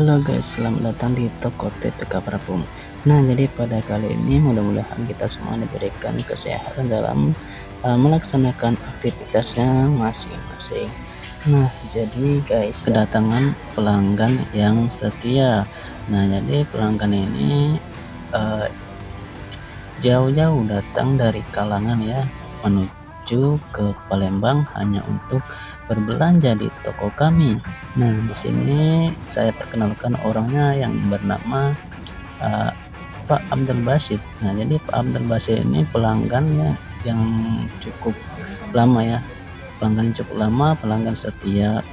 Halo guys, selamat datang di toko TPK Parfum. Nah, jadi pada kali ini mudah-mudahan kita semua diberikan kesehatan dalam melaksanakan aktivitasnya masing-masing. Nah, jadi guys, kedatangan pelanggan yang setia. Nah, jadi pelanggan ini jauh-jauh datang dari kalangan ya menuju ke Palembang hanya untuk berbelanja di toko kami. Nah, di sini saya perkenalkan orangnya yang bernama Pak Abdul Basit. Nah, jadi Pak Abdul Basit ini pelanggan ya yang cukup lama ya, pelanggan setia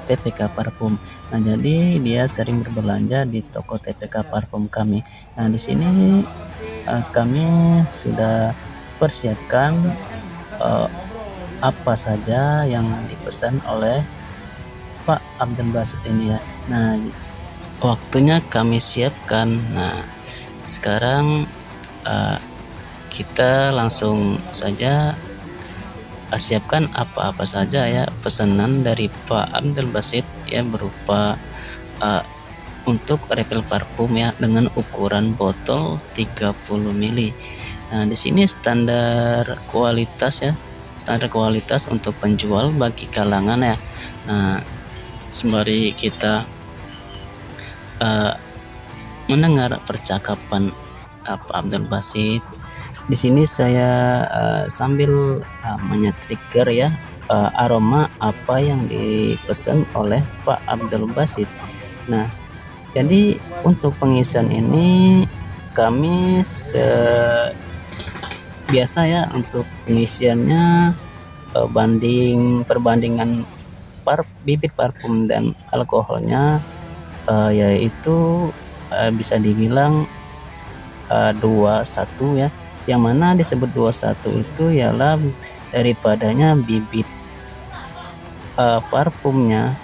TPK Parfum. Nah, jadi dia sering berbelanja di toko TPK Parfum kami. Nah, di sini kami sudah persiapkan apa saja yang dipesan oleh Pak Abdul Basit ini ya. Nah, waktunya kami siapkan. Nah, sekarang kita langsung saja siapkan apa-apa saja ya pesanan dari Pak Abdul Basit ya, berupa untuk refill parfum ya dengan ukuran botol 30 ml. Nah, di sini standar kualitas ya, standar kualitas untuk penjual bagi kalangan ya. Nah, sembari kita mendengar percakapan Pak Abdul Basit, di sini saya sambil menyetrika ya aroma apa yang dipesan oleh Pak Abdul Basit. Nah, jadi untuk pengisian ini kami biasa ya, untuk pengisiannya perbandingan bibit parfum dan alkoholnya yaitu bisa dibilang 21 ya, yang mana disebut 21 itu ialah daripadanya bibit parfumnya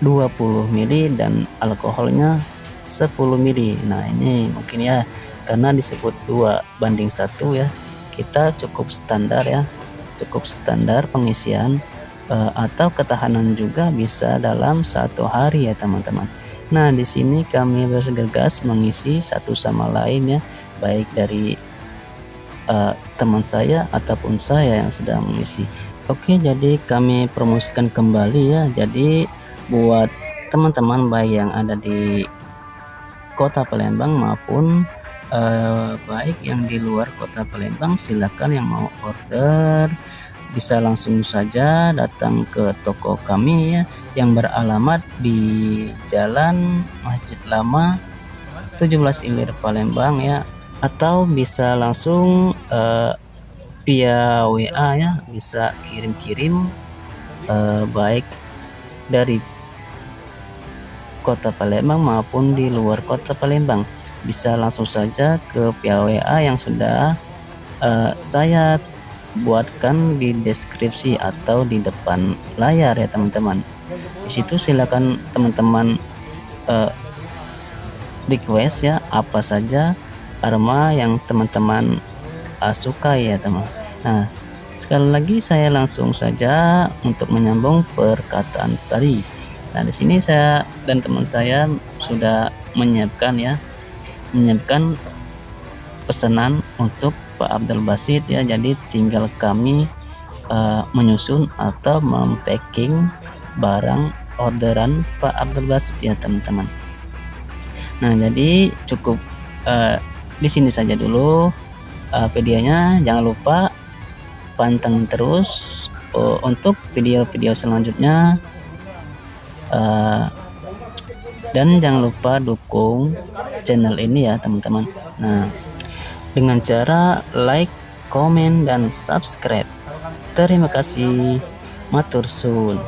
20 ml dan alkoholnya 10 ml. Nah, ini mungkin ya karena disebut 2:1 ya, kita cukup standar ya, cukup standar pengisian atau ketahanan juga bisa dalam 1 hari ya teman-teman. Nah, di sini kami bergegas mengisi satu sama lain ya, baik dari teman saya ataupun saya yang sedang mengisi. Oke, jadi kami promosikan kembali ya. Jadi buat teman-teman baik yang ada di kota Palembang maupun baik yang di luar kota Palembang, silakan yang mau order bisa langsung saja datang ke toko kami ya, yang beralamat di Jalan Masjid Lama 17 Ilir Palembang ya, atau bisa langsung via WA ya, bisa kirim-kirim baik dari kota Palembang maupun di luar kota Palembang, bisa langsung saja ke via WA yang sudah saya buatkan di deskripsi atau di depan layar ya teman-teman. Di situ silakan teman-teman request ya apa saja aroma yang teman-teman suka ya teman. Nah, sekali lagi saya langsung saja untuk menyambung perkataan tadi. Nah, di sini saya dan teman saya sudah menyiapkan pesanan untuk Pak Abdul Basit ya. Jadi tinggal kami menyusun atau mempacking barang orderan Pak Abdul Basit ya teman-teman. Nah, jadi cukup di sini saja dulu videonya. Jangan lupa pantengin terus untuk video-video selanjutnya, dan jangan lupa dukung channel ini ya teman-teman. Nah, dengan cara like, komen, dan subscribe. Terima kasih. Matur suwun.